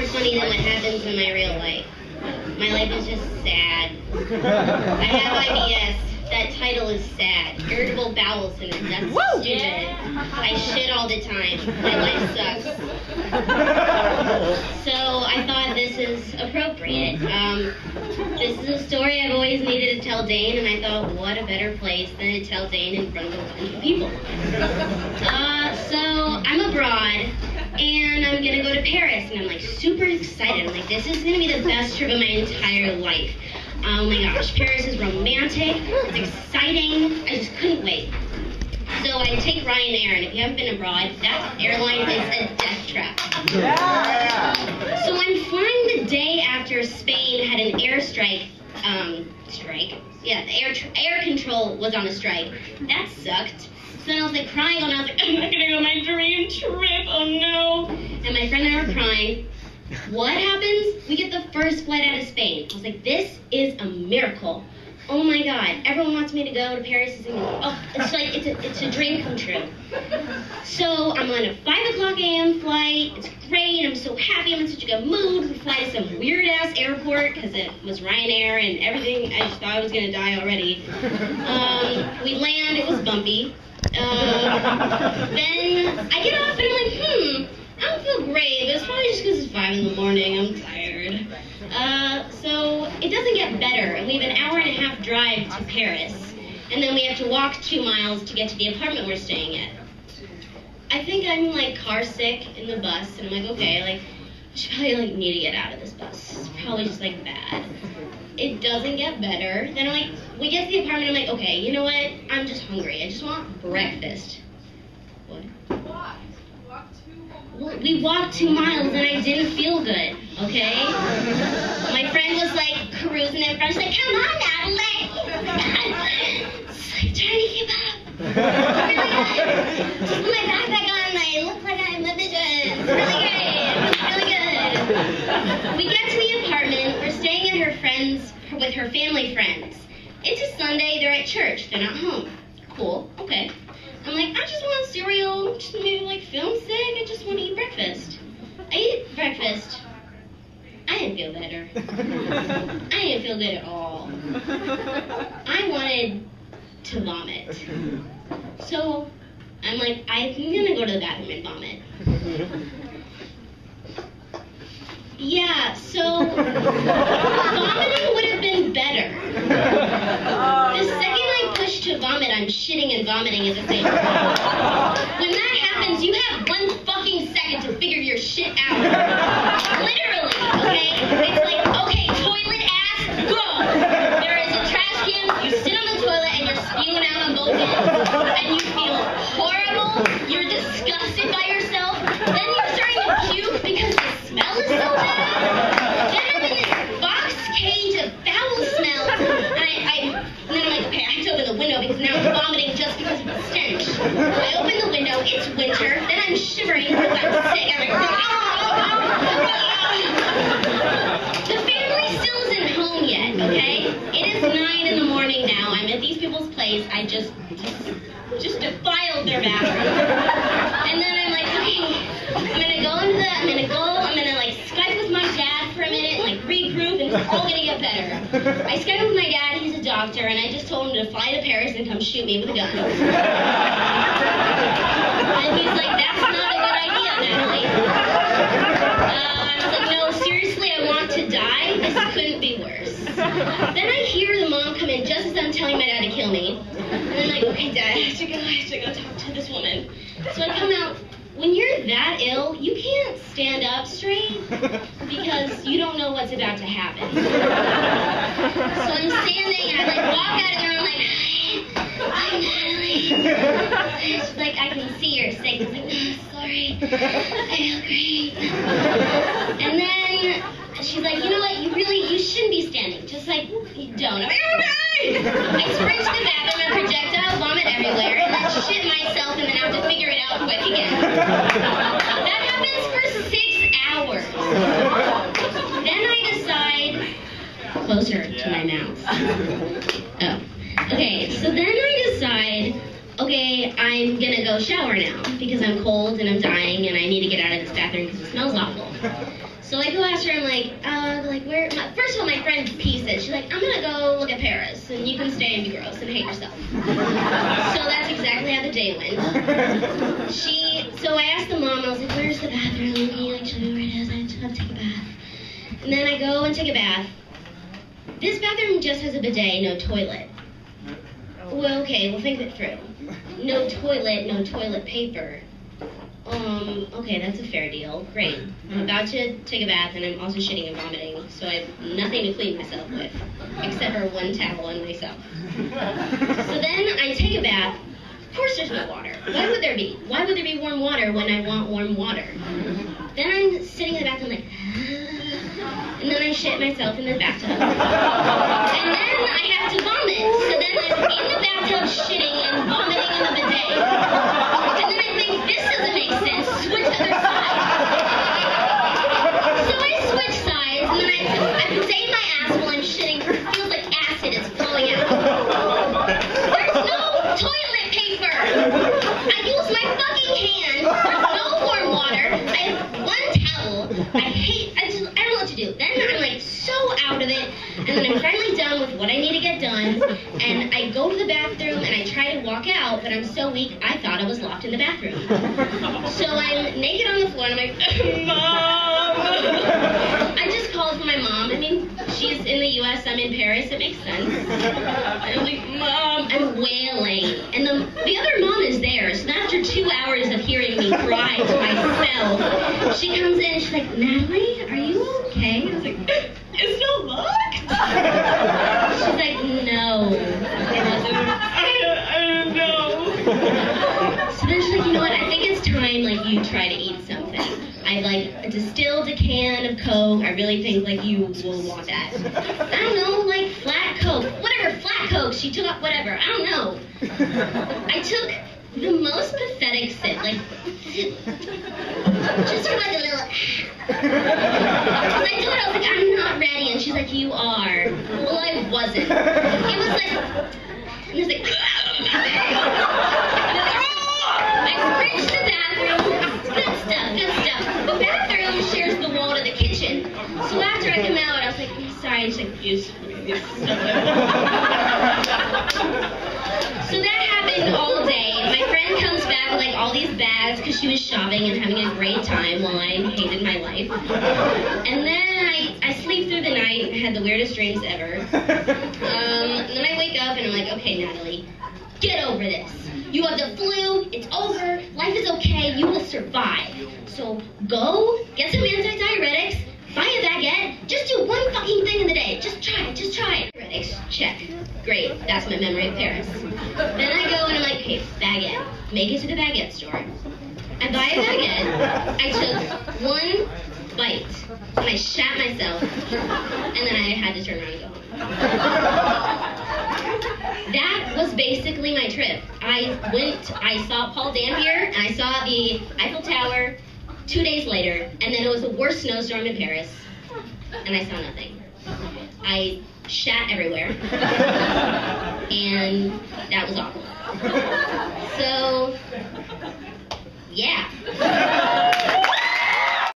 funny than what happens in my real life. My life is just sad. I have IBS. That title is sad. Irritable bowel syndrome. That's stupid. I shit all the time. My life sucks. So I thought this is appropriate. This is a story I've always needed to tell Dane, and I thought, what a better place than to tell Dane in front of a bunch of people. So I'm abroad, and I'm gonna go to Paris, and I'm like super excited. I'm like, this is gonna be the best trip of my entire life. Oh my gosh, Paris is romantic, it's exciting, I just couldn't wait. So I take Ryanair, and if you haven't been abroad, that airline is a death trap. Yeah. So I'm flying the day after Spain had an airstrike, Yeah, the air control was on a strike. That sucked. So then I was like crying, and I was like, I'm not gonna go on my dream trip, oh no. And my friend and I were crying. What happens? We get the first flight out of Spain. I was like, this is a miracle. Oh my God, everyone wants me to go to Paris. It's a dream come true. So I'm on a 5 o'clock a.m. flight. It's great. I'm so happy. I'm in such a good mood. We fly to some weird ass airport because it was Ryanair and everything. I just thought I was gonna die already. We land. It was bumpy. Then I get off and I'm like, I don't feel great, but it's probably just because it's 5 in the morning. I'm tired. So it doesn't get better. We have an hour and a half drive to Paris, and then we have to walk 2 miles to get to the apartment we're staying at. I think I'm like car sick in the bus, and I'm like, okay, like I should probably need to get out of this bus. It's probably just like bad. It doesn't get better. Then I'm like, we get to the apartment. I'm like, okay, you know what? I'm just hungry. I just want breakfast. What? We walked 2 miles and I didn't feel good, okay? My friend was like cruising in front. She's like, come on, Nataliy. It's like, trying to keep up. Really good. Just put my backpack on and I look like I'm ambitious. It's really great. It's really good. We get to the apartment. We're staying at her friends, with her family friends. It's a Sunday. They're at church. They're not home. Cool. Okay. I'm like, I just want cereal, just maybe like feeling sick, I just want to eat breakfast. I ate breakfast. I didn't feel better. I didn't feel good at all. I wanted to vomit. So I'm like, I'm gonna go to the bathroom and vomit. Yeah, so vomiting would have been better. The second I push to vomit, I'm shitting and vomiting at the same time. When that happens, you have 1 fucking second to figure your shit out. Literally, okay? It's like, okay, toilet ass, go! There is a trash can, you sit on the toilet and you're spewing out on both ends, and you feel horrible, you're disgusted by yourself, then you're starting to puke because the smell is so bad. Then I'm in this box cage of foul smells, and then I'm like, okay, I have to open the window because now I'm vomiting just because of the stench. I open the window, it's winter, then I'm shivering because I'm sick. I'm like, the family still isn't home yet, okay? It is 9 in the morning now. I'm at these people's place. I just defiled their bathroom. And then I'm like, okay, I'm gonna like Skype with my dad for a minute, like regroup, and it's all gonna get better. I Skype with my dad, he's a doctor, and I just told him to fly to Paris and come shoot me with a gun. And he's like, that's not a good idea, Nataliy. I was like, no, seriously, I want to die. This couldn't be worse. Then I hear the mom come in just as I'm telling my dad to kill me. And I'm like, okay, Dad, I have to go talk to this woman. So I come out. When you're that ill, you can't stand up straight because you don't know what's about to happen. So I'm standing and I like walk out of there and I'm like, hi, Nataliy. And she's like, I can see you're sick. I was like, no, sorry. I feel great. And then she's like, you know what, you shouldn't be standing. Just like, you don't. I'm like, okay! I sprint to the bathroom and projectile vomit everywhere and then shit myself and then have to figure it out quick again. That happens for 6 hours. Then I decide, closer to my mouth. Oh. Okay, so then I decide, okay, I'm gonna go shower now because I'm cold and I'm dying and I need to get out of this bathroom because it smells awful. So I go ask her, I'm like, where? First of all, my friend pees it. She's like, I'm gonna go look at Paris, and you can stay and be gross and hate yourself. So that's exactly how the day went. So I asked the mom, I was like, where's the bathroom? Can you like show me where it is? I have to take a bath. And then I go and take a bath. This bathroom just has a bidet, no toilet. Well, okay, we'll think it through. No toilet, no toilet paper. Okay, that's a fair deal. Great. I'm about to take a bath and I'm also shitting and vomiting, so I have nothing to clean myself with, except for one towel on myself. So then I take a bath. Of course there's no water. Why would there be? Why would there be warm water when I want warm water? Then I'm sitting in the bathroom like, and then I shit myself in the bathtub. And then I have to vomit. So then I'm in the bathtub shitting and vomiting in the bidet. And then I think, this doesn't make sense. Switch other side. So I switch sides, and then I bidet my ass while I'm shitting. It feels like acid is flowing out. There's no toilet paper. I use my fucking hand. There's no warm water. I have one towel. I don't know what to do. Then I'm like so out of it, and then I'm finally done with what I need to get done, and I go to the bathroom and I try to walk out, but I'm so weak I thought I was locked in the bathroom. So I'm naked on the floor and I'm like, Mom! I just called for my mom. I mean, she's in the US, I'm in Paris, it makes sense. And I'm like, Mom! I'm wailing. And the other mom is there, so after 2 hours of hearing me cry to myself, she comes in and she's like, Natalie, are you okay? I was like, it's still locked? She's like, no. And I was like, I don't know. So then she's like, you know what, I think it's time, like, you try to eat something. I, like, distilled a can of Coke. I really think, like, you will want that. I don't know, like, flat Coke. Whatever, flat Coke. She took up whatever. I don't know. I took the most pathetic sip, like, just sort of like a little, because I told her, I was like, I'm not ready, and she's like, you are. Well, I wasn't. It was like, and it was like, I screeched to the bathroom. Good stuff. The bathroom shares the wall to the kitchen. So after I come out, I was like, I'm sorry, and she's like, so that happened all day. My friend comes back with like all these bags because she was shopping and having a great time while I hated my life. And then I sleep through the night, had the weirdest dreams ever. Then I wake up and I'm like, okay, Natalie, get over this. You have the flu, it's over, life is okay, you will survive. So go, get some antidiuretics, buy a baguette, just do one fucking thing in the day. Just try it. Diuretics, check. Great, that's my memory of Paris. Then I go and I'm like, okay, baguette. Make it to the baguette store. I buy a baguette. I took one bite, and I shat myself, and then I had to turn around and go home. That was basically my trip. I saw Paul Dampier, and I saw the Eiffel Tower 2 days later, and then it was the worst snowstorm in Paris, and I saw nothing. I shat everywhere, and that was awful. So, yeah.